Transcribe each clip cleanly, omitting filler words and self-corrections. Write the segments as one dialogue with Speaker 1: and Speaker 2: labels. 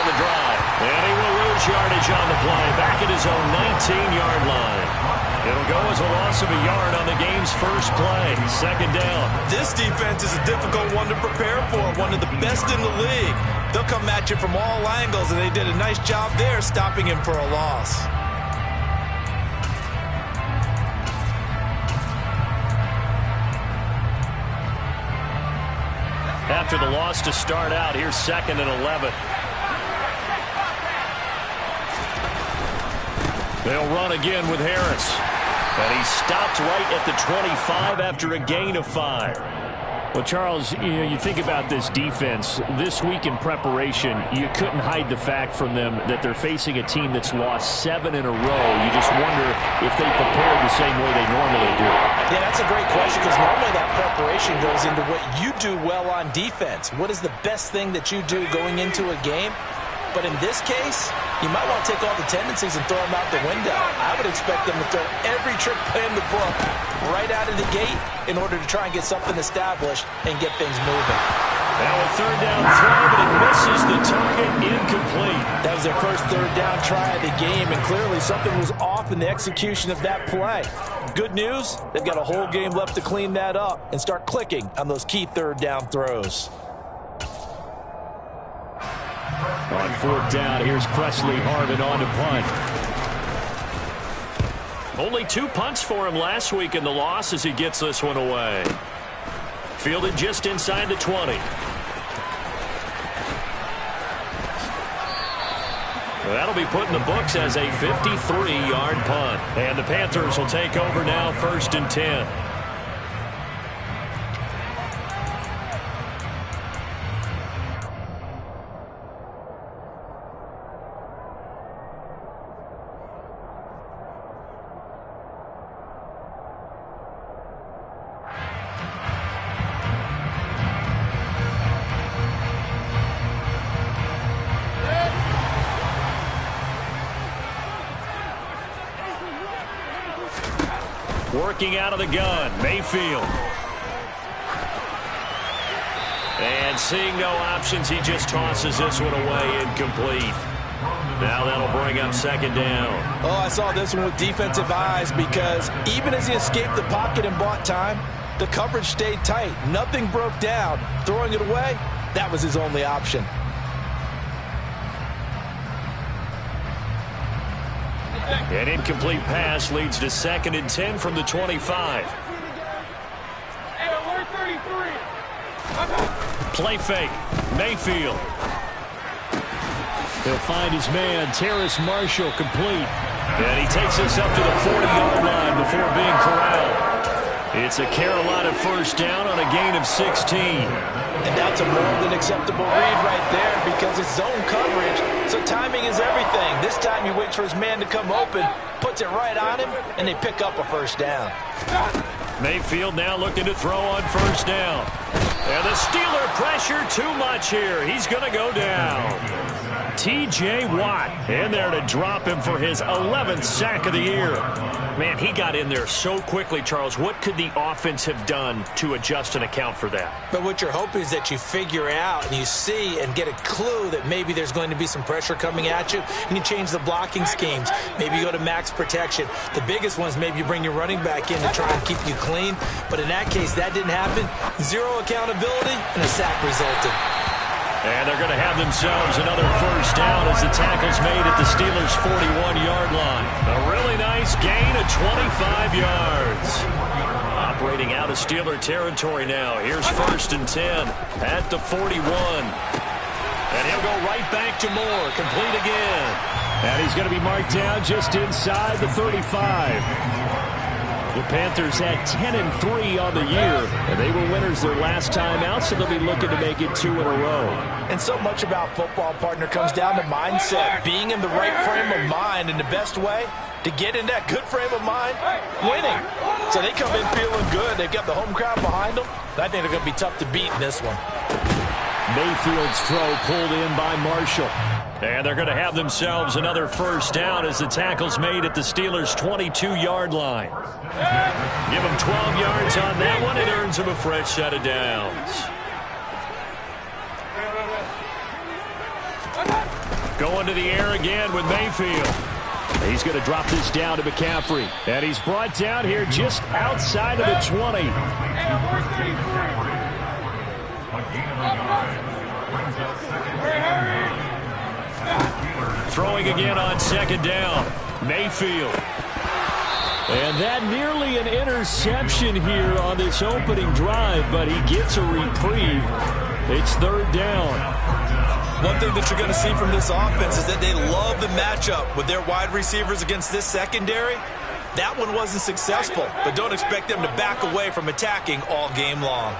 Speaker 1: the drive. And he will lose yardage on the play. Back at his own 19-yard line. It'll go as a loss of a yard on the game's first play. Second down.
Speaker 2: This defense is a difficult one to prepare for. One of the best in the league. They'll come at you from all angles, and they did a nice job there stopping him for a loss.
Speaker 1: After the loss to start out, here's 2nd and 11. They'll run again with Harris. And he stopped right at the 25 after a gain of 5.
Speaker 3: Well, Charles, you think about this defense. This week in preparation, you couldn't hide the fact from them that they're facing a team that's lost 7 in a row. You just wonder if they prepared the same way they normally do.
Speaker 4: Yeah, that's a great question because normally that preparation goes into what you do well on defense. What is the best thing that you do going into a game? But in this case, you might want to take all the tendencies and throw them out the window. I would expect them to throw every trick play in the book right out of the gate in order to try and get something established and get things moving.
Speaker 1: Now a 3rd down throw, but it misses the target, incomplete.
Speaker 4: That was their first 3rd down try of the game, and clearly something was off in the execution of that play. Good news, they've got a whole game left to clean that up and start clicking on those key 3rd down throws.
Speaker 3: On 4th down, here's Presley Harvin on to punt.
Speaker 1: Only 2 punts for him last week in the loss as he gets this one away. Fielded just inside the 20. That'll be put in the books as a 53-yard punt. And the Panthers will take over now, 1st and 10. Working out of the gun, Mayfield. And seeing no options, he just tosses this one away, incomplete. Now that'll bring up 2nd down.
Speaker 4: Oh, I saw this one with defensive eyes because even as he escaped the pocket and bought time, the coverage stayed tight. Nothing broke down. Throwing it away, that was his only option.
Speaker 1: An incomplete pass leads to 2nd and 10 from the 25. Play fake. Mayfield.
Speaker 3: He'll find his man, Terrace Marshall, complete.
Speaker 1: And he takes this up to the 40-yard line before being corralled. It's a Carolina 1st down on a gain of 16.
Speaker 4: And that's a more than acceptable read right there because it's zone coverage, so timing is everything. This time he waits for his man to come open, puts it right on him, and they pick up a 1st down.
Speaker 1: Mayfield now looking to throw on 1st down. And the Steeler pressure too much here. He's going to go down. T.J. Watt in there to drop him for his 11th sack of the year. Man, he got in there so quickly, Charles. What could the offense have done to adjust and account for that?
Speaker 4: But what you're hoping is that you figure out and you see and get a clue that maybe there's going to be some pressure coming at you, and you change the blocking schemes. Maybe you go to max protection. The biggest one is maybe you bring your running back in to try and keep you clean. But in that case, that didn't happen. Zero accountability, and a sack resulted.
Speaker 1: And they're going to have themselves another 1st down as the tackle's made at the Steelers' 41-yard line. A really nice gain of 25 yards. Operating out of Steeler territory now. Here's 1st and 10 at the 41. And he'll go right back to Moore. Complete again.
Speaker 3: And he's going to be marked down just inside the 35. The Panthers had 10-3 on the year, and they were winners their last time out, so they'll be looking to make it 2 in a row.
Speaker 4: And so much about football, partner, comes down to mindset. Being in the right frame of mind, and the best way to get in that good frame of mind, winning. So they come in feeling good. They've got the home crowd behind them. I think they're going to be tough to beat in this one.
Speaker 3: Mayfield's throw pulled in by Marshall.
Speaker 1: And they're going to have themselves another 1st down as the tackle's made at the Steelers' 22-yard line. Give them 12 yards on that one. It earns them a fresh set of downs.
Speaker 3: Going to the air again with Mayfield. He's going to drop this down to McCaffrey. And he's brought down here just outside of the 20. Throwing again on second down. Mayfield. And that nearly an interception here on this opening drive, but he gets a reprieve. It's third down.
Speaker 2: One thing that you're going to see from this offense is that they love the matchup with their wide receivers against this secondary. That one wasn't successful, but don't expect them to back away from attacking all game long.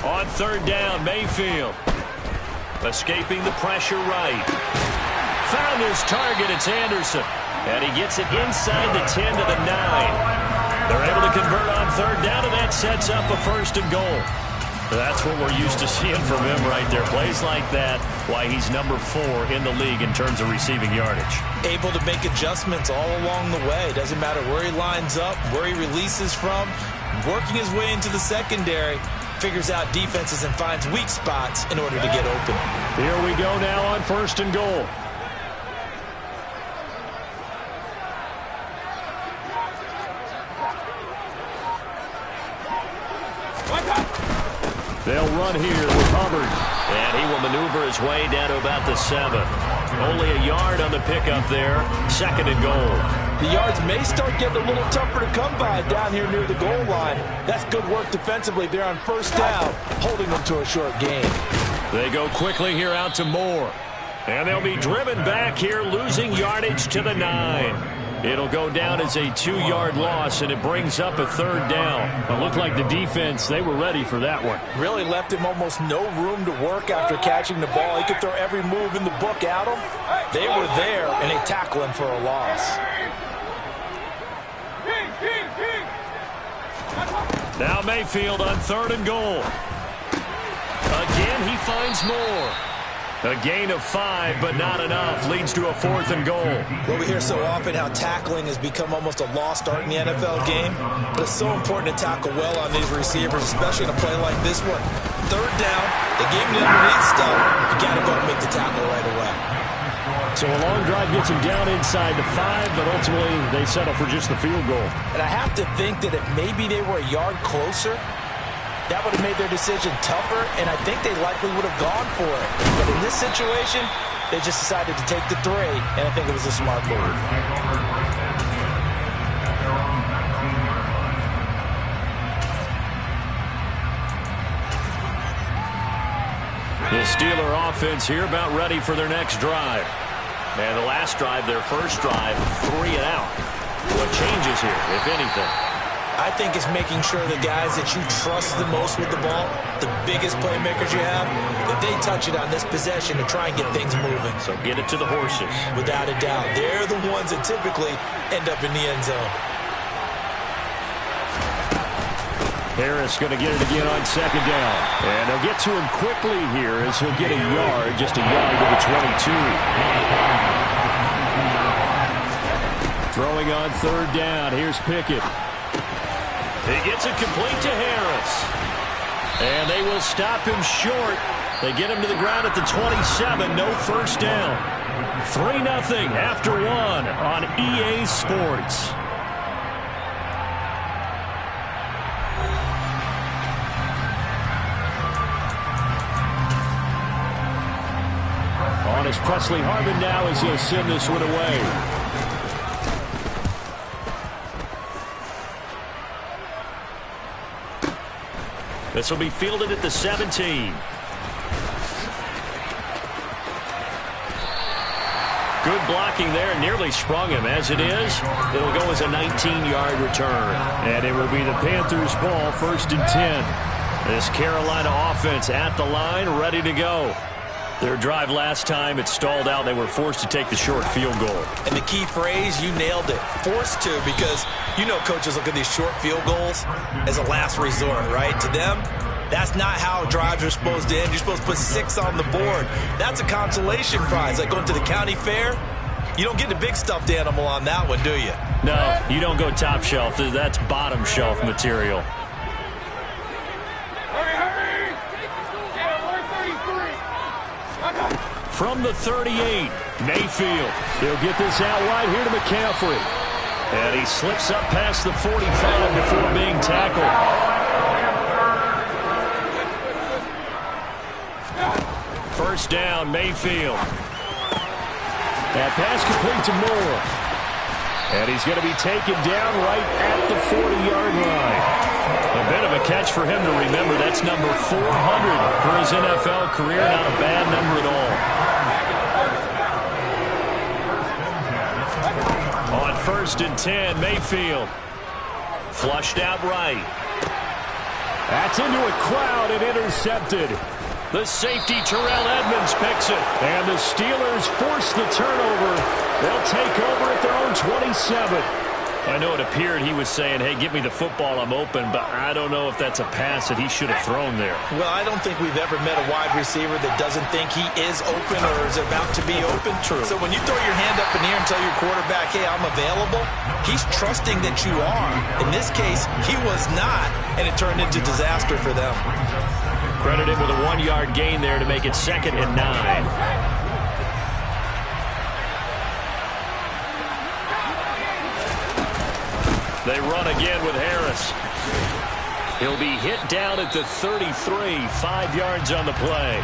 Speaker 3: On third down, Mayfield. Escaping the pressure right. Found his target, it's Anderson. And he gets it inside the 10 to the 9. They're able to convert on third down, and that sets up a 1st and goal. That's what we're used to seeing from him right there. Plays like that, why he's number 4 in the league in terms of receiving yardage.
Speaker 4: Able to make adjustments all along the way. Doesn't matter where he lines up, where he releases from. Working his way into the secondary. Figures out defenses and finds weak spots in order to get open.
Speaker 3: Here we go now on 1st and goal. They'll run here with Hubbard. And he will maneuver his way down to about the 7. Only a yard on the pickup there. 2nd and goal.
Speaker 4: The yards may start getting a little tougher to come by down here near the goal line. That's good work defensively there on 1st down, holding them to a short gain.
Speaker 3: They go quickly here out to Moore. And they'll be driven back here, losing yardage to the 9. It'll go down as a 2-yard loss, and it brings up a 3rd down. It looked like the defense, they were ready for that one.
Speaker 4: Really left him almost no room to work after catching the ball. He could throw every move in the book at him. They were there, and they tackle him for a loss.
Speaker 3: Now Mayfield on 3rd and goal. Again, he finds Moore. A gain of 5, but not enough. Leads to a 4th and goal.
Speaker 4: Well, we hear so often how tackling has become almost a lost art in the NFL game. But it's so important to tackle well on these receivers, especially in a play like this one. 3rd down, they gave him the underneath stuff. You got to go and make the tackle right away.
Speaker 3: So a long drive gets him down inside the 5, but ultimately they settle for just the field goal.
Speaker 4: And I have to think that if maybe they were a yard closer, that would have made their decision tougher, and I think they likely would have gone for it. But in this situation, they just decided to take the 3, and I think it was a smart move.
Speaker 3: The Steeler offense here about ready for their next drive. And the last drive, their first drive, 3 and out. What changes here, if anything?
Speaker 4: I think it's making sure the guys that you trust the most with the ball, the biggest playmakers you have, that they touch it on this possession to try and get things moving.
Speaker 3: So get it to the horses.
Speaker 4: Without a doubt. They're the ones that typically end up in the end zone.
Speaker 3: Harris going to get it again on 2nd down. And they'll get to him quickly here as he'll get a yard, just a yard to the 22. Throwing on 3rd down. Here's Pickett. He gets it complete to Harris. And they will stop him short. They get him to the ground at the 27. No 1st down. 3-0 after 1 on EA Sports. On is Presley Harvin now as he'll send this one away. This will be fielded at the 17. Good blocking there. Nearly sprung him. As it is, it'll go as a 19-yard return. And it will be the Panthers' ball, 1st and 10. This Carolina offense at the line, ready to go. Their drive last time, it stalled out. They were forced to take the short field goal.
Speaker 4: And the key phrase, you nailed it. Forced to, because you know coaches look at these short field goals as a last resort, right? To them, that's not how drives are supposed to end. You're supposed to put 6 on the board. That's a consolation prize. Like going to the county fair, you don't get the big stuffed animal on that one, do you?
Speaker 3: No, you don't go top shelf. That's bottom shelf material. From the 38, Mayfield. He'll get this out wide here to McCaffrey. And he slips up past the 45 before being tackled. First down, Mayfield. That pass complete to Moore. And he's going to be taken down right at the 40-yard line. A bit of a catch for him to remember. That's number 400 for his NFL career. Not a bad number at all. On 1st and 10, Mayfield. Flushed out right. That's into a crowd and intercepted. The safety, Terrell Edmonds, picks it. And the Steelers force the turnover. They'll take over at their own 27. I know it appeared he was saying, hey, give me the football, I'm open, but I don't know if that's a pass that he should have thrown there.
Speaker 4: Well, I don't think we've ever met a wide receiver that doesn't think he is open or is about to be open.
Speaker 3: True.
Speaker 4: So when you throw your hand up in the air and tell your quarterback, hey, I'm available, he's trusting that you are. In this case, he was not, and it turned into disaster for them.
Speaker 3: Credit him with a 1-yard gain there to make it 2nd and 9. They run again with Harris. He'll be hit down at the 33, 5 yards on the play.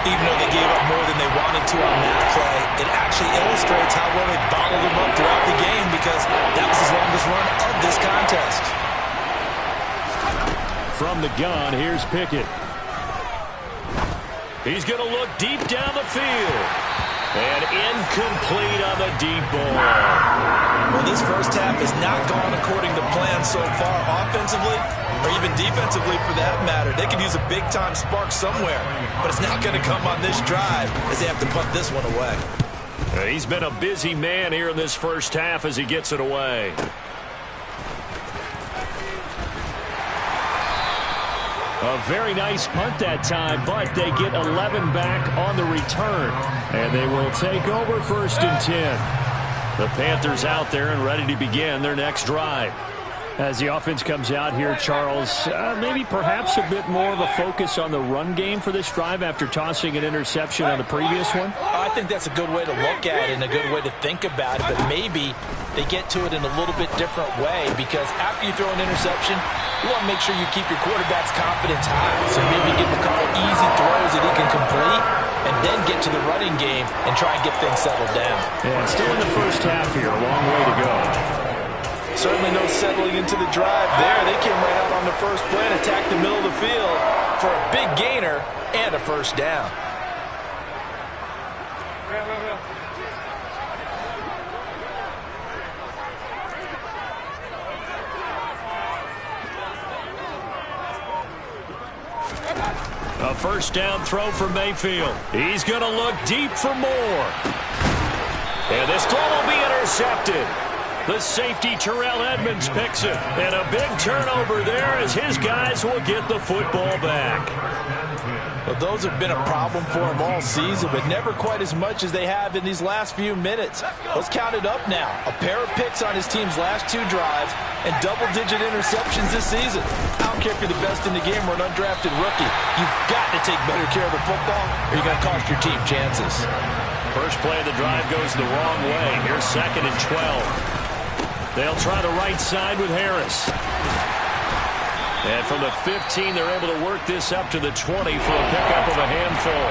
Speaker 4: Even though they gave up more than they wanted to on that play, it actually illustrates how well they bottled him up throughout the game because that was his longest run of this contest.
Speaker 3: From the gun, here's Pickett. He's going to look deep down the field. And incomplete on the deep ball.
Speaker 4: Well, this first half has not gone according to plan so far offensively or even defensively for that matter. They could use a big-time spark somewhere, but it's not going to come on this drive as they have to punt this one away.
Speaker 3: He's been a busy man here in this first half as he gets it away. A very nice punt that time, but they get 11 back on the return. And they will take over 1st and 10. The Panthers out there and ready to begin their next drive. As the offense comes out here, Charles, maybe perhaps a bit more of a focus on the run game for this drive after tossing an interception on the previous one?
Speaker 4: I think that's a good way to look at it and a good way to think about it, but maybe they get to it in a little bit different way because after you throw an interception, you want to make sure you keep your quarterback's confidence high. So maybe give him a couple easy throws that he can complete and then get to the running game and try and get things settled down.
Speaker 3: Yeah, still in the first half here, a long way to go.
Speaker 4: Certainly no settling into the drive there. They came right out on the first play and attacked the middle of the field for a big gainer and a first down.
Speaker 3: A first down throw for Mayfield. He's going to look deep for Moore. And this throw will be intercepted. The safety, Terrell Edmonds, picks it. And a big turnover there as his guys will get the football back.
Speaker 4: Well, those have been a problem for him all season, but never quite as much as they have in these last few minutes. Let's count it up now. A pair of picks on his team's last 2 drives and double-digit interceptions this season. I don't care if you're the best in the game or an undrafted rookie. You've got to take better care of the football or you're going to cost your team chances.
Speaker 3: First play of the drive goes the wrong way. Here's 2nd and 12. They'll try the right side with Harris. And from the 15, they're able to work this up to the 20 for a pickup of a handful.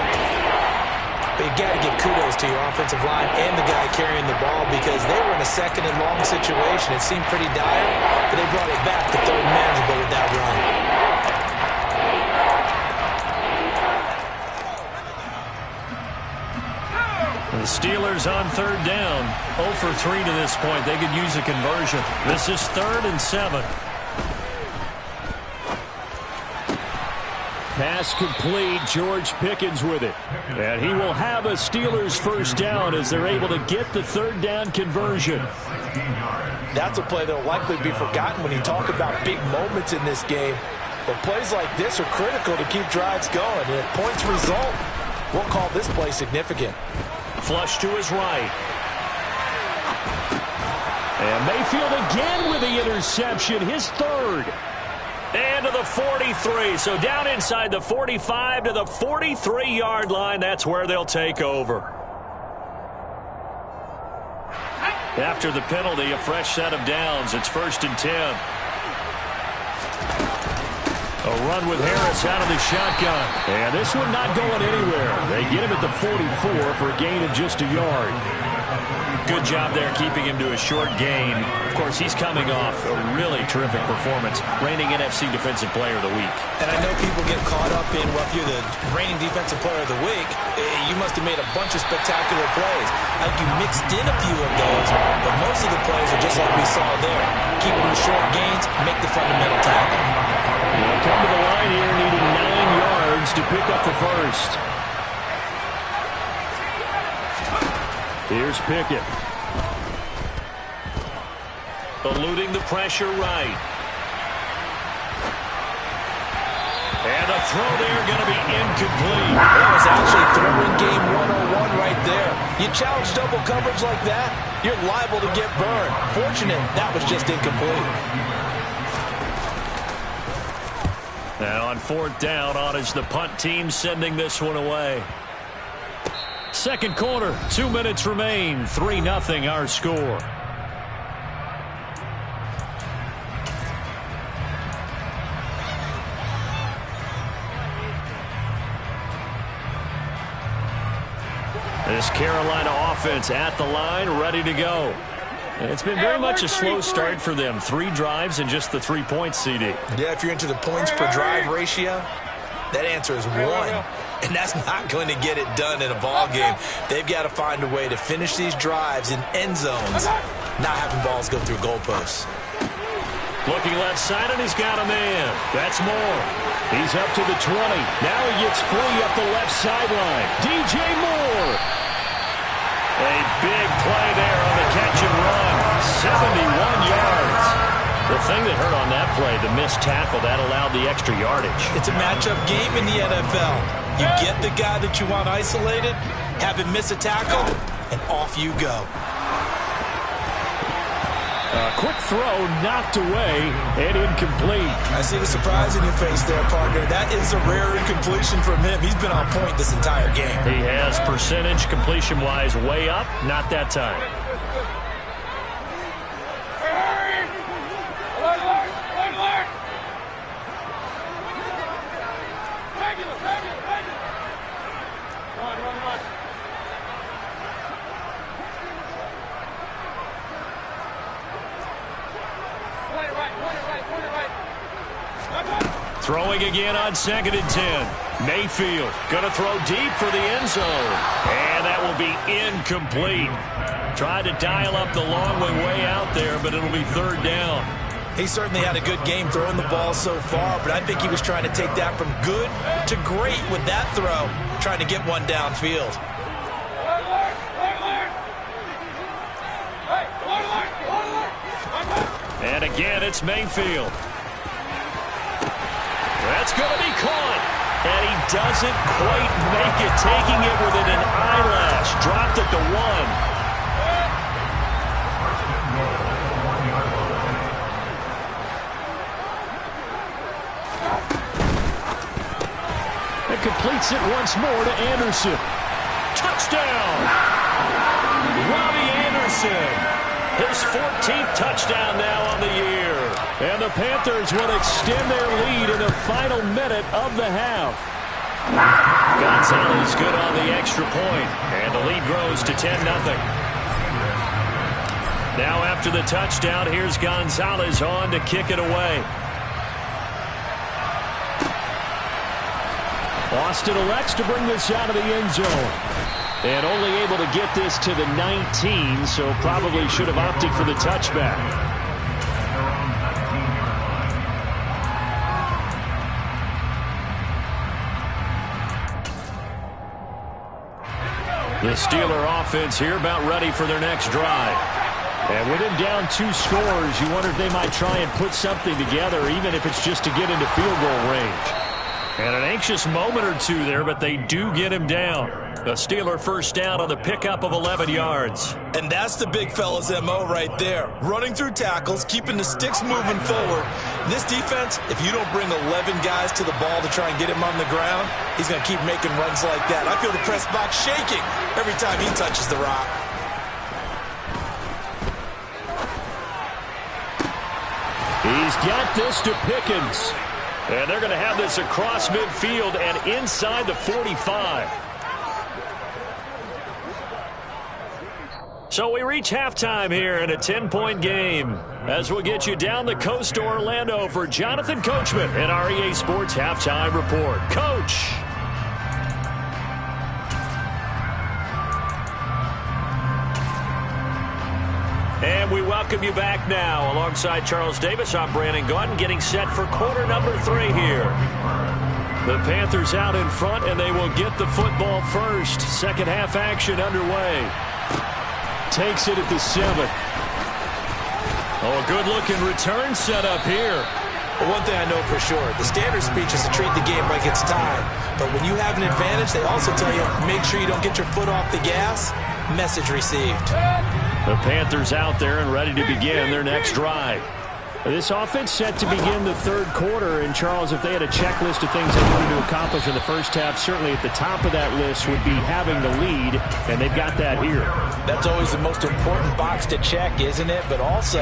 Speaker 4: But you got to give kudos to your offensive line and the guy carrying the ball because they were in a 2nd and long situation. It seemed pretty dire, but they brought it back to 3rd manageable with that run.
Speaker 3: The Steelers on 3rd down. 0 for 3 to this point. They could use a conversion. This is 3rd and 7. Pass complete. George Pickens with it. And he will have a Steelers first down as they're able to get the 3rd down conversion.
Speaker 4: That's a play that will likely be forgotten when you talk about big moments in this game. But plays like this are critical to keep drives going. And if points result, we'll call this play significant.
Speaker 3: Flush to his right. And Mayfield again with the interception, his 3rd.
Speaker 1: And to the 43. So down inside the 45 to the 43-yard line. That's where they'll take over. After the penalty, a fresh set of downs. It's 1st and 10. A run with Harris out of the shotgun. And this one not going anywhere. They get him at the 44 for a gain of just a yard. Good job there keeping him to a short gain. Of course, he's coming off a really terrific performance, reigning NFC Defensive Player of the Week.
Speaker 4: And I know people get caught up in, well, if you're the reigning Defensive Player of the Week, you must have made a bunch of spectacular plays. I think you mixed in a few of those, but most of the plays are just like we saw there. Keep them to short gains, make the fundamental tackle.
Speaker 1: They'll come to the line here, needing 9 yards to pick up the first. Here's Pickett. Eluding the pressure right. And the throw there going to be incomplete.
Speaker 4: That was actually throwing game 101 right there. You challenge double coverage like that, you're liable to get burned. Fortunate, that was just incomplete.
Speaker 1: Now on 4th down, on is the punt team sending this one away. Second quarter, 2 minutes remain. 3-0 our score. This Carolina offense at the line, ready to go. And it's been very much a slow start for them. 3 drives and just the 3 points, CD.
Speaker 4: Yeah, if you're into the points per drive ratio, that answer is 1. And that's not going to get it done in a ball game. They've got to find a way to finish these drives in end zones, not having balls go through goalposts.
Speaker 1: Looking left side, and he's got a man. That's Moore. He's up to the 20. Now he gets free up the left sideline. DJ Moore. A big play there on the catch and run. 71 yards. The thing that hurt on that play, the missed tackle, that allowed the extra yardage.
Speaker 4: It's a matchup game in the NFL. You get the guy that you want isolated, have him miss a tackle, and off you go.
Speaker 1: A quick throw knocked away and incomplete.
Speaker 4: I see the surprise in your face there, partner. That is a rare incompletion from him. He's been on point this entire game.
Speaker 1: He has percentage completion-wise way up, not that time. Throwing again on 2nd and 10. Mayfield going to throw deep for the end zone. And that will be incomplete. Tried to dial up the long way out there, but it'll be 3rd down.
Speaker 4: He certainly had a good game throwing the ball so far, but I think he was trying to take that from good to great with that throw, trying to get one downfield.
Speaker 1: And again, it's Mayfield. That's going to be caught. And he doesn't quite make it, taking it within an eyelash. Dropped it to 1. And completes it once more to Anderson. Touchdown! Robbie Anderson. His 14th touchdown now on the year. And the Panthers will extend their lead in the final minute of the half. Gonzalez good on the extra point. And the lead grows to 10-0. Now after the touchdown, here's Gonzalez on to kick it away. Austin elects to bring this out of the end zone. And only able to get this to the 19, so probably should have opted for the touchback. The Steeler offense here about ready for their next drive. And with him down 2 scores, you wonder if they might try and put something together, even if it's just to get into field goal range. And an anxious moment or two there, but they do get him down. A Steeler first down on the pickup of 11 yards.
Speaker 2: And that's the big fella's MO right there. Running through tackles, keeping the sticks moving forward. This defense, if you don't bring 11 guys to the ball to try and get him on the ground, he's going to keep making runs like that. I feel the press box shaking every time he touches the rock.
Speaker 1: He's got this to Pickens. And they're going to have this across midfield and inside the 45. So we reach halftime here in a 10-point game as we'll get you down the coast to Orlando for Jonathan Coachman and our EA Sports Halftime Report. Coach. And we welcome you back now. Alongside Charles Davis, I'm Brandon Gaudin, getting set for quarter number 3 here. The Panthers out in front, and they will get the football first. Second half action underway. Takes it at the 7. Oh, a good-looking return set up here.
Speaker 4: Well, one thing I know for sure, the standard speech is to treat the game like it's tied. But when you have an advantage, they also tell you, make sure you don't get your foot off the gas. Message received.
Speaker 1: The Panthers out there and ready to begin their next drive. This offense set to begin the third quarter. And, Charles, if they had a checklist of things they wanted to accomplish in the first half, certainly at the top of that list would be having the lead, and they've got that here.
Speaker 4: That's always the most important box to check, isn't it? But also,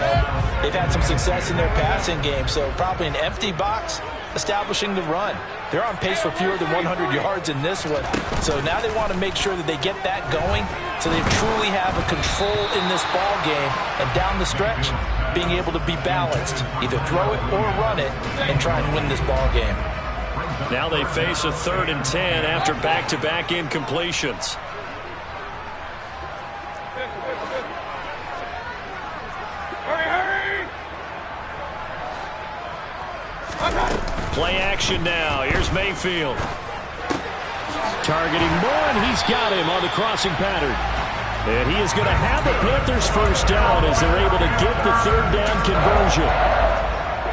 Speaker 4: they've had some success in their passing game, so probably an empty box establishing the run. They're on pace for fewer than 100 yards in this one, so now they want to make sure that they get that going so they truly have a control in this ball game, and down the stretch, being able to be balanced, either throw it or run it, and try and win this ball game.
Speaker 1: Now they face a 3rd and 10 after back-to-back incompletions. Play action now. Here's Mayfield. Targeting Moore, and he's got him on the crossing pattern. And he is going to have the Panthers first down as they're able to get the 3rd down conversion.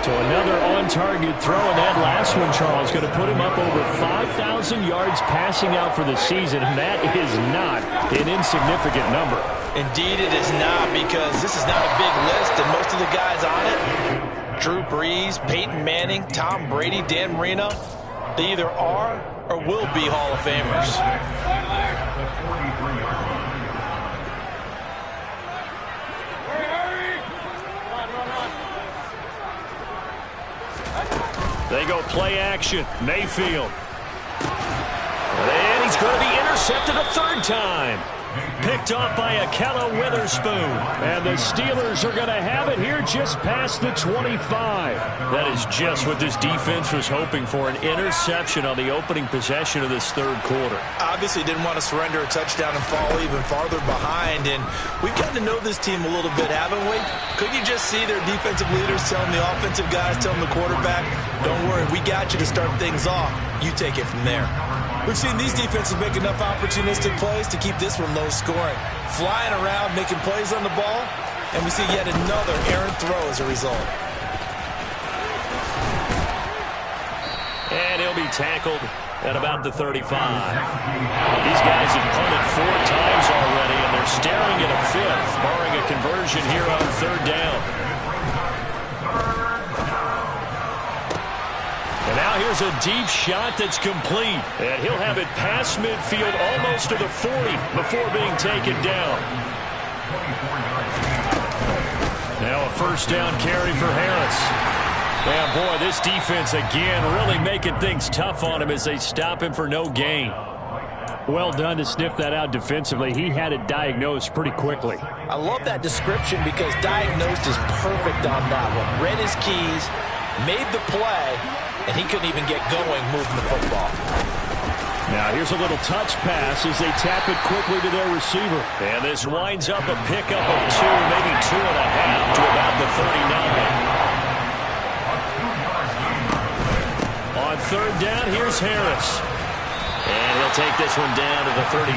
Speaker 1: So another on-target throw, and that last one, Charles, going to put him up over 5,000 yards passing out for the season, and that is not an insignificant number.
Speaker 4: Indeed it is not, because this is not a big list, and most of the guys on it, Drew Brees, Peyton Manning, Tom Brady, Dan Marino, they either are or will be Hall of Famers.
Speaker 1: They go play action. Mayfield. And he's going to be intercepted a 3rd time. Picked off by Akella Witherspoon. And the Steelers are going to have it here just past the 25. That is just what this defense was hoping for, an interception on the opening possession of this 3rd quarter.
Speaker 2: Obviously didn't want to surrender a touchdown and fall even farther behind. And we've gotten to know this team a little bit, haven't we? Couldn't you just see their defensive leaders telling the offensive guys, telling the quarterback, don't worry, we got you to start things off. You take it from there. We've seen these defenses make enough opportunistic plays to keep this one low scoring. Flying around, making plays on the ball, and we see yet another errant throw as a result.
Speaker 1: And he'll be tackled at about the 35. These guys have punted 4 times already, and they're staring at a 5th, barring a conversion here on 3rd down. And now here's a deep shot that's complete. And he'll have it past midfield almost to the 40 before being taken down. Now a first down carry for Harris. Man, boy, this defense again really making things tough on him as they stop him for no gain. Well done to sniff that out defensively. He had it diagnosed pretty quickly.
Speaker 4: I love that description because diagnosed is perfect on that one. Read his keys, made the play, and he couldn't even get going moving the football.
Speaker 1: Now here's a little touch pass as they tap it quickly to their receiver. And this winds up a pickup of 2, maybe 2.5 to about the 39. On 3rd down, here's Harris. And he'll take this one down to the 36.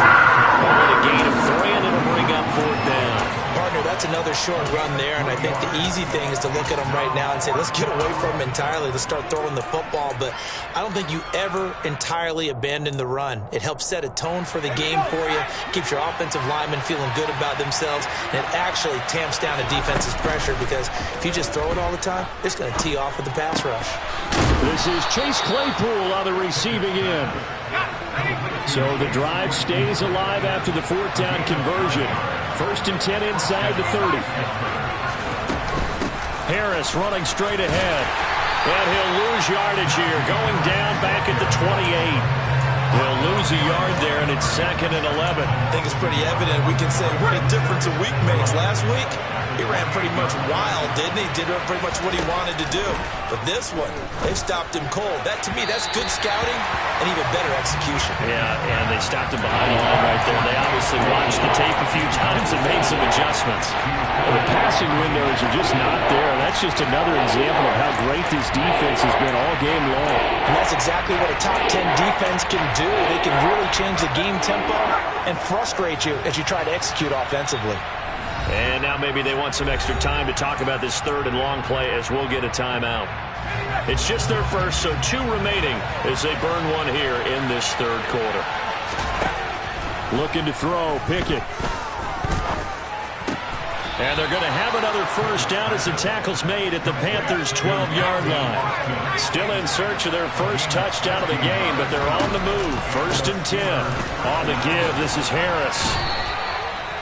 Speaker 1: Only a gain of 3, and it'll bring up 4th down.
Speaker 4: Partner, that's another short run there, and I think the easy thing is to look at them right now and say, let's get away from them entirely. Let's start throwing the football, but I don't think you ever entirely abandon the run. It helps set a tone for the game for you, keeps your offensive linemen feeling good about themselves, and it actually tamps down a defense's pressure because if you just throw it all the time, it's going to tee off with the pass rush.
Speaker 3: This is Chase Claypool on the receiving end. So the drive stays alive after the fourth down conversion. 1st and 10 inside the 30. Harris running straight ahead. And he'll lose yardage here. Going down back at the 28. He'll lose a yard there, and it's 2nd and 11.
Speaker 4: I think it's pretty evident. We can say what a difference a week makes. Last week, he ran pretty much wild, didn't he? Did pretty much what he wanted to do. But this one, they stopped him cold. That, to me, that's good scouting and even better execution.
Speaker 3: Yeah, and they stopped him behind the line right there. They obviously watched the tape a few times and made some adjustments. The passing windows are just not there. That's just another example of how great this defense has been all game long.
Speaker 4: And that's exactly what a top 10 defense can do. They can really change the game tempo and frustrate you as you try to execute offensively.
Speaker 3: And now maybe they want some extra time to talk about this 3rd and long play as we'll get a timeout. It's just their first, so 2 remaining as they burn one here in this 3rd quarter. Looking to throw, Pickett. And they're going to have another first down as the tackle's made at the Panthers' 12-yard line. Still in search of their first touchdown of the game, but they're on the move. 1st and 10. On the give, this is Harris.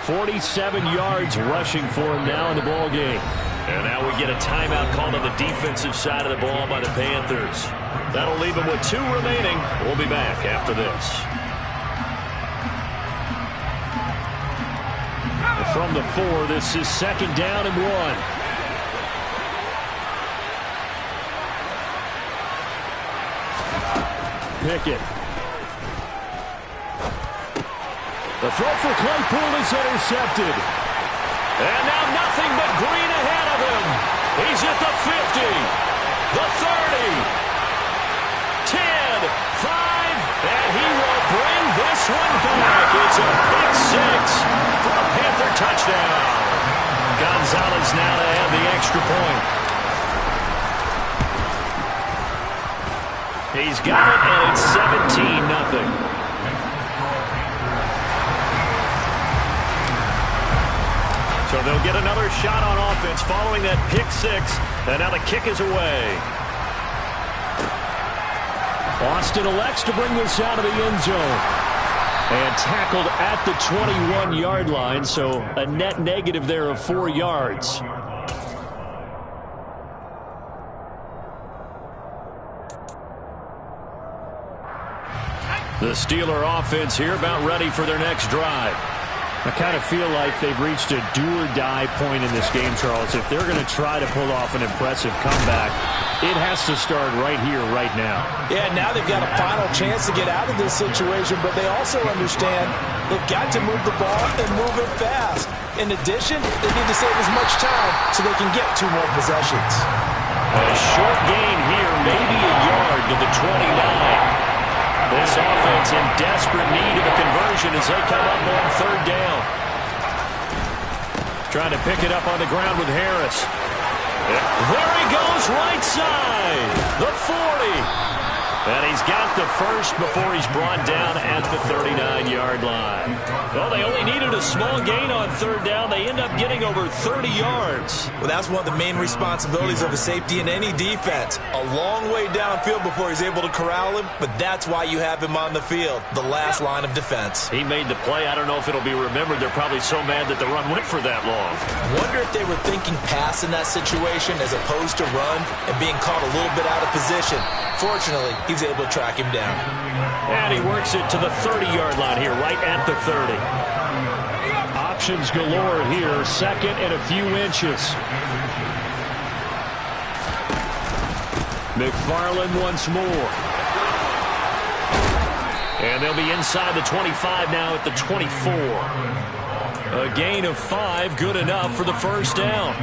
Speaker 3: 47 yards rushing for him now in the ball game. And now we get a timeout called on the defensive side of the ball by the Panthers. That'll leave them with 2 remaining. We'll be back after this. From the 4, this is 2nd down and 1. Pickett. The throw for Claypool is intercepted. And now nothing but green ahead of him. He's at the 50, the 30, 10, 5, and he will bring this one back. It's a pick 6 for a Panther touchdown. Gonzalez now to add the extra point. He's got it, and it's 17-0. So they'll get another shot on offense following that pick 6. And now the kick is away. Austin elects to bring this out of the end zone. And tackled at the 21-yard line, so a net negative there of 4 yards. The Steeler offense here about ready for their next drive. I kind of feel like they've reached a do-or-die point in this game, Charles. If they're going to try to pull off an impressive comeback, it has to start right here, right now.
Speaker 4: Yeah, now they've got a final chance to get out of this situation, but they also understand they've got to move the ball and move it fast. In addition, they need to save as much time so they can get 2 more possessions.
Speaker 3: A short gain here, maybe a yard to the 29. This offense in desperate need of a conversion as they come up on 3rd down. Trying to pick it up on the ground with Harris. There he goes, right side. The 40. And he's got the first before he's brought down at the 39-yard line. Well, they only needed a small gain on 3rd down. They end up getting over 30 yards.
Speaker 4: Well, that's one of the main responsibilities of a safety in any defense. A long way downfield before he's able to corral him, but that's why you have him on the field, the last line of defense.
Speaker 3: He made the play. I don't know if it'll be remembered. They're probably so mad that the run went for that long.
Speaker 4: Wonder if they were thinking pass in that situation as opposed to run and being caught a little bit out of position. Fortunately, he's able to track him down.
Speaker 3: And he works it to the 30-yard line here, right at the 30. Options galore here, 2nd and a few inches. McFarland once more. And they'll be inside the 25 now at the 24. A gain of 5, good enough for the first down.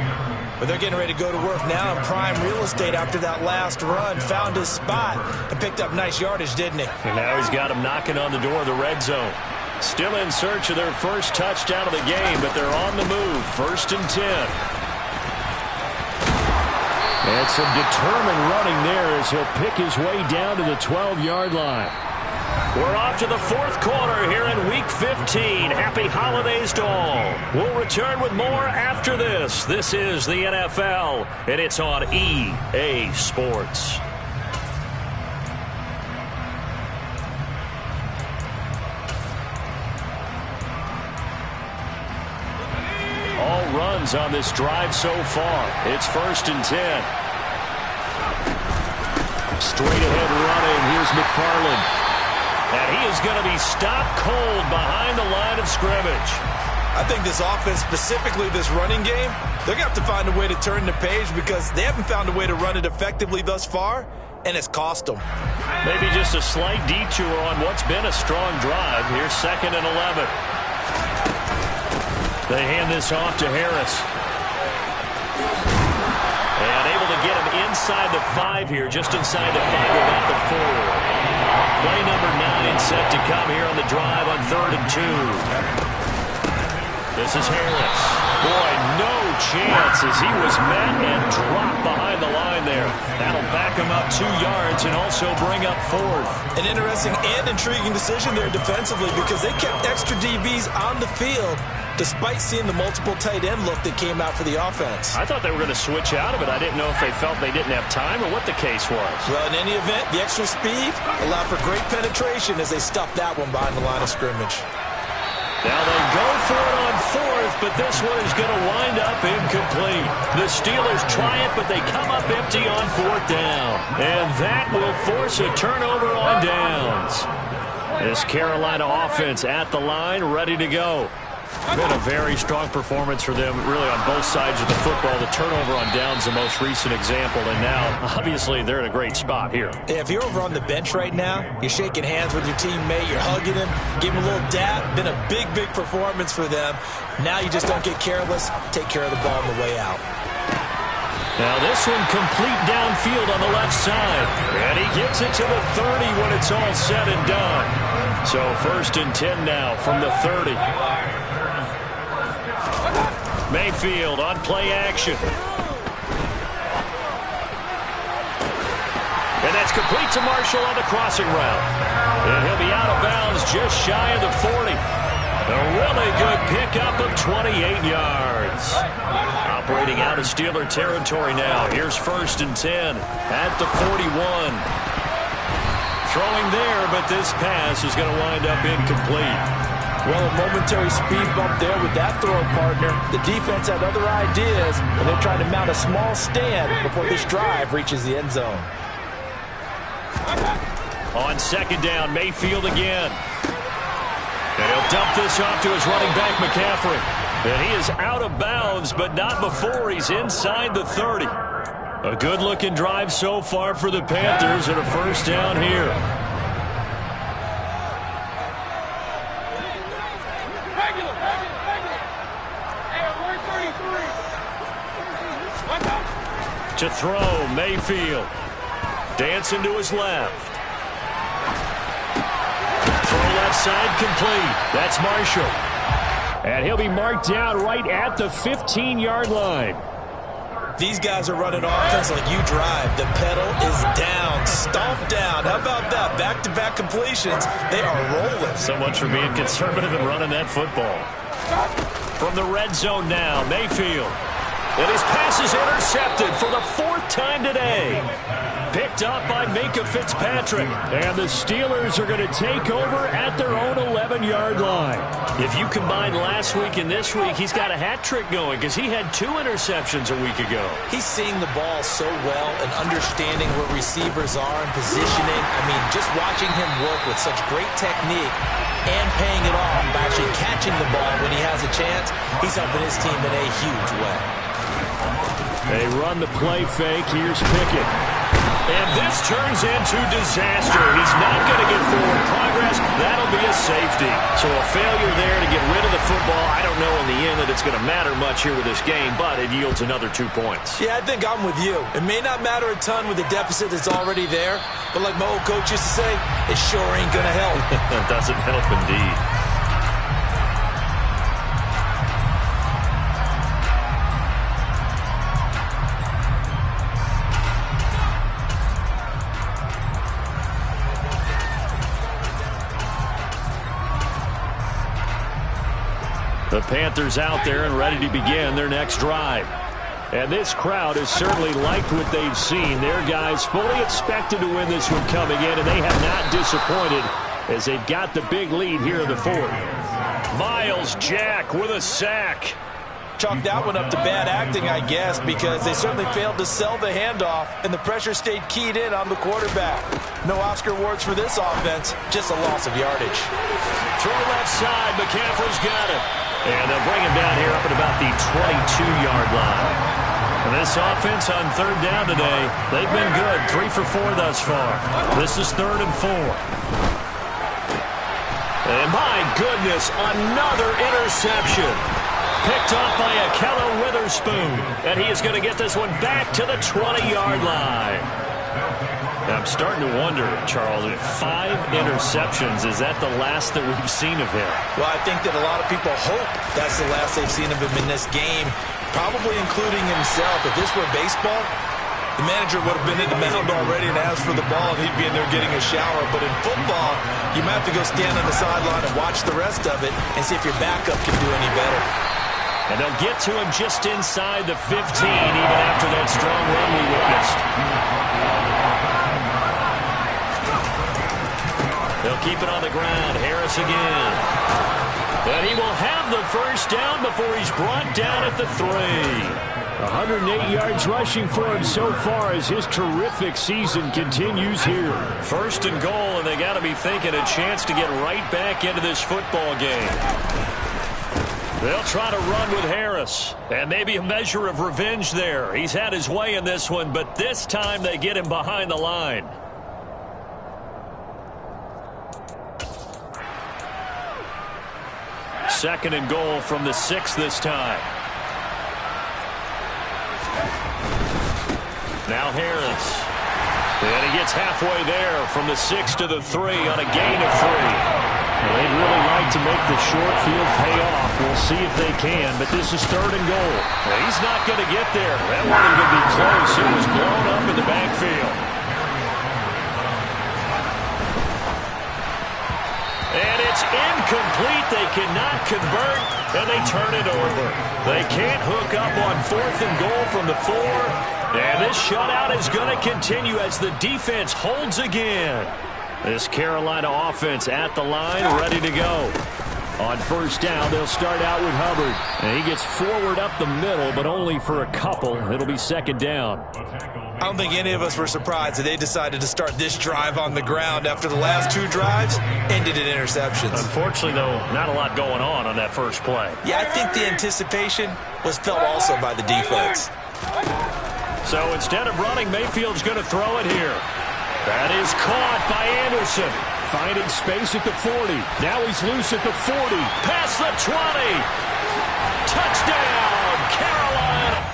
Speaker 4: But they're getting ready to go to work now in prime real estate after that last run. Found his spot and picked up nice yardage, didn't he?
Speaker 3: And now he's got him knocking on the door of the red zone.
Speaker 1: Still in search of their first touchdown of the game, but they're on the move. 1st and 10. And some determined running there as he'll pick his way down to the 12-yard line. We're off to the 4th quarter here in Week 15. Happy holidays to all. We'll return with more after this. This is the NFL, and it's on EA Sports. All runs on this drive so far. It's 1st and 10. Straight ahead running. Here's McFarland. And he is going to be stopped cold behind the line of scrimmage.
Speaker 2: I think this offense, specifically this running game, they're going to have to find a way to turn the page because they haven't found a way to run it effectively thus far, and it's cost them.
Speaker 1: Maybe just a slight detour on what's been a strong drive. Here's 2nd and 11. They hand this off to Harris. And able to get him inside the 5 here, just inside the 5, about the 4. Play number 9 set to come here on the drive on 3rd and 2. This is Harris. Boy, no chance as he was met and dropped behind the line there. That'll back him up 2 yards and also bring up 4th.
Speaker 2: An interesting and intriguing decision there defensively because they kept extra DBs on the field despite seeing the multiple tight end look that came out for the offense.
Speaker 1: I thought they were going to switch out of it. I didn't know if they felt they didn't have time or what the case was.
Speaker 2: Well, in any event, the extra speed allowed for great penetration as they stuffed that one behind the line of scrimmage.
Speaker 1: Now they go for it on 4th, but this one is going to wind up incomplete. The Steelers try it, but they come up empty on 4th down. And that will force a turnover on downs. This Carolina offense at the line, ready to go. Been a very strong performance for them, really, on both sides of the football. The turnover on downs, the most recent example, and now, obviously, they're in a great spot here.
Speaker 2: Yeah, if you're over on the bench right now, you're shaking hands with your teammate, you're hugging him, give him a little dap. Been a big, big performance for them. Now you just don't get careless. Take care of the ball on the way out.
Speaker 1: Now this one complete downfield on the left side. And he gets it to the 30 when it's all said and done. So 1st and 10 now from the 30. Mayfield on play action. And that's complete to Marshall on the crossing route. And he'll be out of bounds just shy of the 40. A really good pickup of 28 yards. Operating out of Steeler territory now. Here's 1st and 10 at the 41. Throwing there, but this pass is going to wind up incomplete.
Speaker 2: Well, a momentary speed bump there with that throw partner. The defense had other ideas, and they're trying to mount a small stand before this drive reaches the end zone.
Speaker 1: On 2nd down, Mayfield again. And he'll dump this off to his running back, McCaffrey. And he is out of bounds, but not before he's inside the 30. A good-looking drive so far for the Panthers, and a 1st down here. To throw, Mayfield. Dancing to his left. Throw left side complete. That's Marshall. And he'll be marked down right at the 15-yard line.
Speaker 2: These guys are running offense like you drive. The pedal is down, stomped down. How about that? Back-to-back completions. They are rolling.
Speaker 1: So much for being conservative and running that football. From the red zone now, Mayfield. And his pass is intercepted for the 4th time today. Picked up by Minkah Fitzpatrick. And the Steelers are going to take over at their own 11-yard line. If you combine last week and this week, he's got a hat trick going because he had 2 interceptions a week ago.
Speaker 2: He's seeing the ball so well and understanding where receivers are and positioning. I mean, just watching him work with such great technique and paying it off by actually catching the ball when he has a chance, he's helping his team in a huge way.
Speaker 1: They run the play fake. Here's Pickett. And this turns into disaster. He's not going to get forward progress. That'll be a safety. So a failure there to get rid of the football. I don't know in the end that it's going to matter much here with this game, but it yields another 2 points.
Speaker 2: Yeah, I think I'm with you. It may not matter a ton with the deficit that's already there, but like my old coach used to say, it sure ain't going to help.
Speaker 1: It doesn't help indeed. The Panthers out there and ready to begin their next drive. And this crowd has certainly liked what they've seen. Their guys fully expected to win this one coming in, and they have not disappointed as they've got the big lead here in the fourth. Miles Jack with a sack.
Speaker 4: Chalk that one up to bad acting, I guess, because they certainly failed to sell the handoff, and the pressure stayed keyed in on the quarterback. No Oscar awards for this offense, just a loss of yardage.
Speaker 1: Throw left side, McCaffrey's got it. And they'll bring him down here up at about the 22-yard line. And this offense on third down today, they've been good. 3 for 4 thus far. This is 3rd and 4. And my goodness, another interception. Picked off by Akello Witherspoon. And he is going to get this one back to the 20-yard line. I'm starting to wonder, Charles, if 5 interceptions, is that the last that we've seen of him?
Speaker 4: Well, I think that a lot of people hope that's the last they've seen of him in this game, probably including himself. If this were baseball, the manager would have been in the mound already and asked for the ball, and he'd be in there getting a shower. But in football, you might have to go stand on the sideline and watch the rest of it and see if your backup can do any better.
Speaker 1: And they'll get to him just inside the 15, even after that strong run we witnessed. They'll keep it on the ground. Harris again. And he will have the first down before he's brought down at the 3.
Speaker 3: 108 yards rushing for him so far as his terrific season continues here.
Speaker 1: 1st and goal, and they got to be thinking a chance to get right back into this football game. They'll try to run with Harris. And maybe a measure of revenge there. He's had his way in this one, but this time they get him behind the line. Second and goal from the 6 this time. Now Harris. And he gets halfway there from the 6 to the 3 on a gain of 3.
Speaker 3: Well, they'd really like to make the short field pay off. We'll see if they can, but this is 3rd and goal.
Speaker 1: Well, he's not going to get there. That wasn't going to be close. It was blown up in the backfield. And it's incomplete. They cannot convert, and they turn it over. They can't hook up on 4th and goal from the 4. And this shutout is going to continue as the defense holds again. This Carolina offense at the line, ready to go. On 1st down, they'll start out with Hubbard. And he gets forward up the middle, but only for a couple. It'll be 2nd down.
Speaker 4: I don't think any of us were surprised that they decided to start this drive on the ground after the last 2 drives ended in interceptions.
Speaker 1: Unfortunately, though, not a lot going on that first play.
Speaker 4: Yeah, I think the anticipation was felt also by the defense.
Speaker 1: So instead of running, Mayfield's going to throw it here. That is caught by Anderson.
Speaker 3: Finding space at the 40. Now he's loose at the 40.
Speaker 1: Past the 20. Touchdown, Carolina.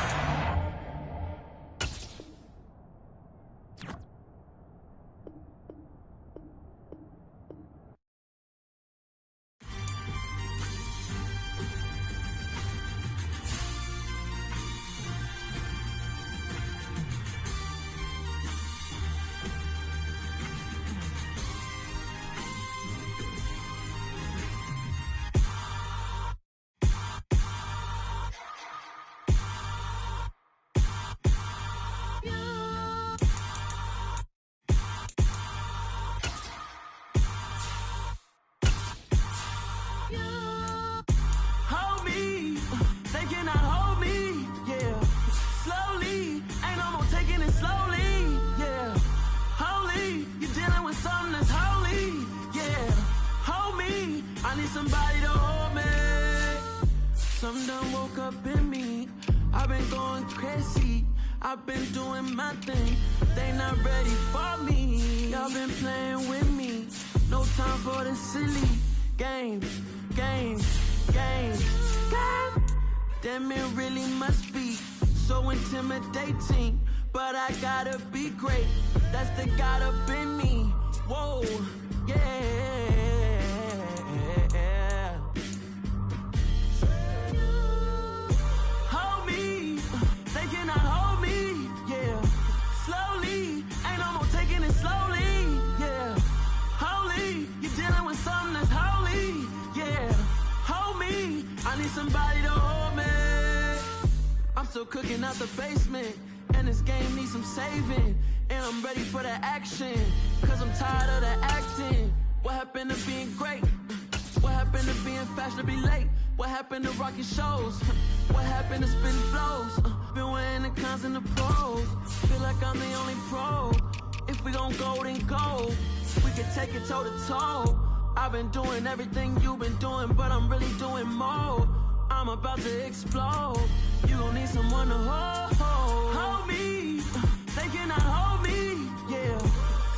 Speaker 5: Somebody to hold me. Something done woke up in me. I've been going crazy. I've been doing my thing. They not ready for me. Y'all been playing with me. No time for the silly games. Damn, it really must be so intimidating. But I gotta be great. That's the God up in me. Whoa, yeah. Hold me, they cannot hold me, yeah. Slowly, ain't no more taking it slowly, yeah. Holy, you're dealing with something that's holy, yeah. Hold me, I I need somebody to hold me. I'm still cooking out the basement, and this game needs some saving. And I'm ready for the action, cause I'm tired of the acting. What happened to being great? What happened to being fashionably late? What happened to rocking shows? What happened to spinning flows? Been wearing the cons and the pros. Feel like I'm the only pro. If we gon' go, then go. We can take it toe to toe. I've been doing everything you've been doing, but I'm really doing more. I'm about to explode. You gon' need someone to hold me. They cannot hold me, yeah.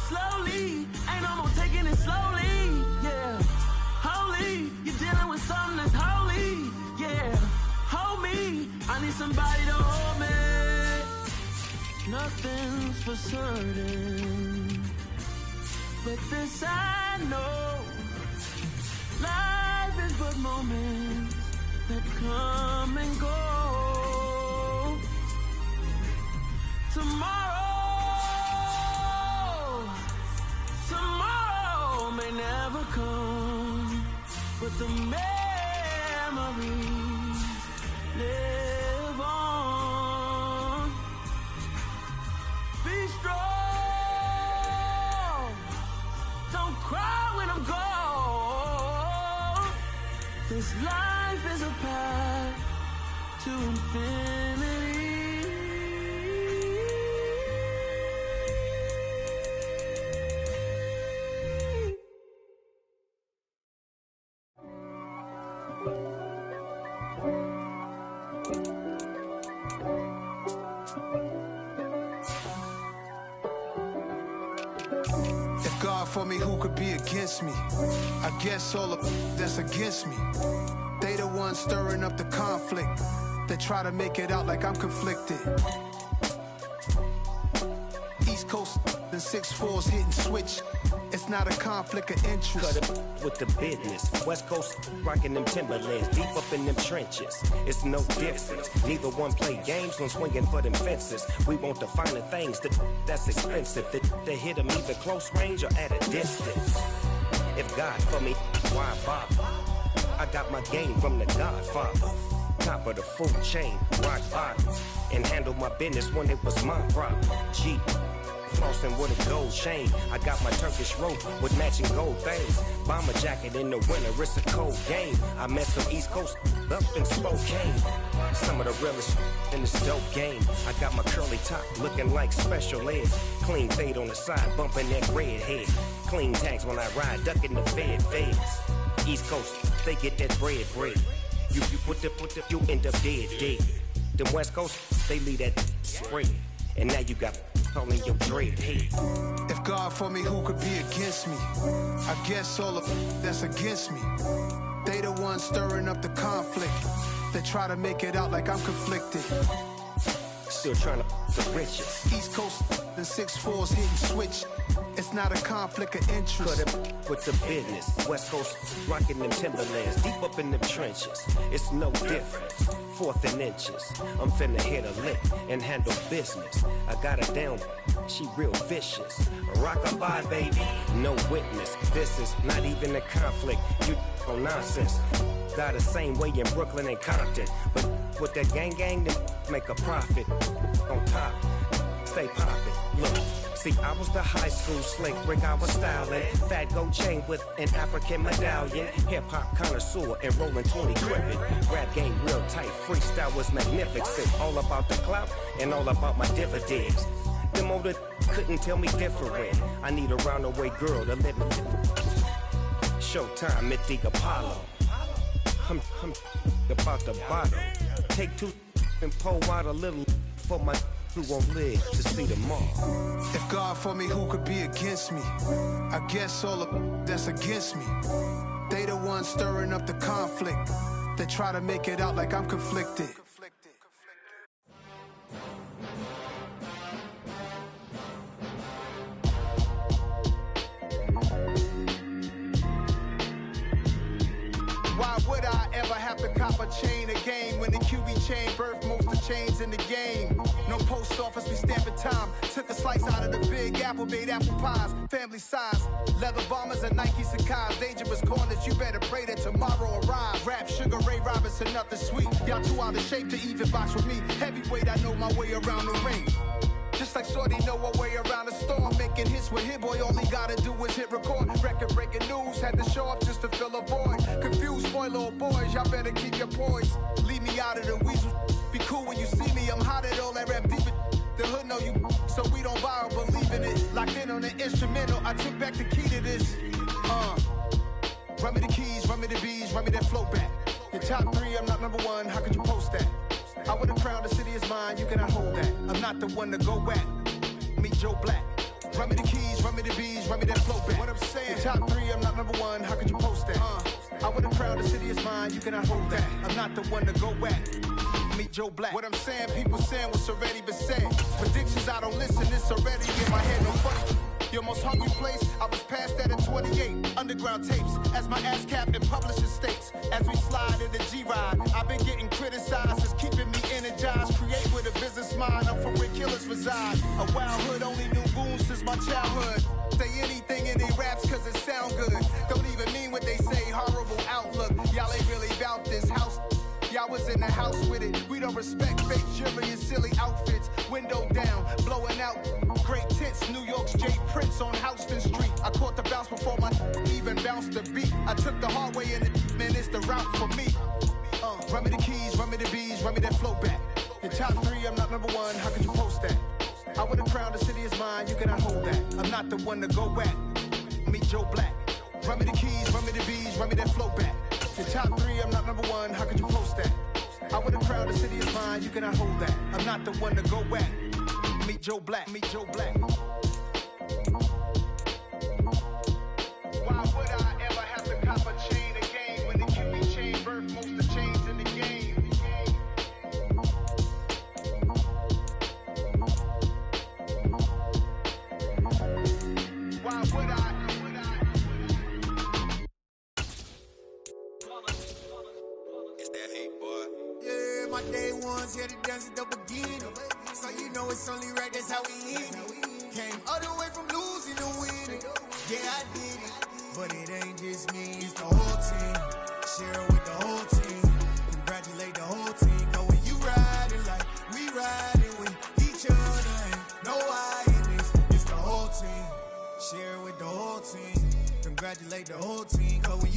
Speaker 5: Slowly, ain't no more taking it slowly, yeah. Holy, you're dealing with something that's holy, yeah. Hold me, I need somebody to hold me. Nothing's for certain, but this I know. Life is but moments that come and go. Tomorrow may never come, but the memories live on. Be strong, don't cry when I'm gone. This life is a path to infinity.
Speaker 6: For me, who could be against me? I guess all of that's against me. They the ones stirring up the conflict. They try to make it out like I'm conflicted. East Coast and 6'4's hitting switch. It's not a conflict of interest.
Speaker 7: Cut it with the business. West Coast rocking them Timberlands, deep up in them trenches. It's no difference. Neither one play games when swinging for them fences. We want the finer things that's expensive. That hit them either close range or at a distance. If God for me, why bother? I got my game from the Godfather. Top of the food chain, rock bottom, and handle my business when it was my problem. G. Flossing with a gold chain. I got my Turkish rope with matching gold things. Bomber jacket in the winter, it's a cold game. I met some East Coast up in Spokane. Some of the realest in this dope game. I got my curly top looking like special ed. Clean fade on the side, bumping that red head. Clean tags when I ride, ducking the feds. East Coast, they get that bread. You put the you end up dead. Them West Coast, they leave that spread. And now you got calling your dread head.
Speaker 6: If God for me, who could be against me? I guess all of that's against me. They the ones stirring up the conflict. They try to make it out like I'm conflicted.
Speaker 7: Still trying to the riches.
Speaker 6: East Coast and 6'4's hitting switch. It's not a conflict of interest.
Speaker 7: Cut it with the business. West Coast rocking them Timberlands, deep up in them trenches. It's no difference. 4th and inches. I'm finna hit a lick and handle business. I got her down, she real vicious. Rock-a-bye, baby, no witness. This is not even a conflict. You on nonsense. Got the same way in Brooklyn and Compton. But with that gang, then make a profit. On top, stay poppin'. Look. See, I was the high school slick Rick, I was styling. Fat gold chain with an African medallion. Hip-hop connoisseur and rolling 20 crippin'. Rap game real tight, freestyle was magnificent. All about the clout and all about my dividends. Them older couldn't tell me different. I need a roundaway girl to live in. Showtime, Mythic Apollo. I'm about the bottle. Take 2 and pour out a little for my who won't live to see tomorrow.
Speaker 6: If God for me, who could be against me? I guess all of that's against me. They the ones stirring up the conflict. They try to make it out like I'm conflicted. Why would I ever have to cop a chain again when the QB chain birthed most of the chains in the game? No No post office, we stamping time. Took a slice out of the big apple, made apple pies. Family size, leather bombers and Nike Sacai's. Dangerous corners, you better pray that tomorrow arrives. Rap, Sugar Ray Robinson, nothing sweet. Y'all too out of shape to even box with me. Heavyweight, I know my way around the ring. Just like Shorty know her way around the storm. Making hits with Hit Boy, all he gotta do is hit record. Record breaking news, had to show up just to fill a void. Confused boy, little boys, y'all better keep your poise. Leave me out of the weasel. Be cool when you see me, I'm hot at all that rap deep. The hood know you, so we don't buy or believe in it. Locked in on the instrumental, I took back the key to this. Run me the keys, run me the bees, run me that flow back. Your top 3, I'm not number 1, how could you post that? I would have crowned the city is mine, you cannot hold that. I'm not the one to go at. Meet Joe Black. Run me the keys, run me the bees, run me that flow back. What I'm saying, your top 3, I'm not number 1, how could you post that? I would have crowned the city is mine, you cannot hold that. I'm not the one to go at. Meet Joe Black. What I'm saying, people saying what's already been said. Predictions, I don't listen, it's already in my head, no funny. Your most hungry place, I was past that at 28. Underground tapes, as my ass cap in publishing states. As we slide in the G-Ride, I've been getting criticized, it's keeping me energized. Create with a business mind, I'm from where killers reside. A wild hood, only knew goons since my childhood. Say anything in they raps cause it sound good. Don't even mean what they say, horrible outlook. Y'all ain't really about this house. Y'all was in the house with it. We don't respect fake jewelry and silly outfits. Window down, blowing out great tits. New York's J. Prince on Houston Street. I caught the bounce before my even bounced the beat. I took the hard way in it, man, it's the route for me. Run me the keys, run me the bees, run me that flow back. Your top 3, I'm not number 1, how could you post that? I would have crowned the city is mine, you cannot hold that. I'm not the one to go at. Meet Joe Black. Run me the keys, run me the bees, run me that flow back. Your top 3, I'm not number 1, how could you post that? I would have crowned the city is mine, you cannot hold that. I'm not the one to go at. Meet Joe Black, meet Joe Black. Why would I ever have to cop a chain again when the QB chain birthed most of the chains in the game? Why would I?
Speaker 8: My day ones here to dance at the beginning. So you know it's only right, that's how we end it. Came all the way from losing to winning. Yeah, I did it. But it ain't just me, it's the whole team. Share it with the whole team. Congratulate the whole team. Cause when you riding like we riding with each other, ain't no hiding this. It's the whole team. Share it with the whole team. Congratulate the whole team. Cause when you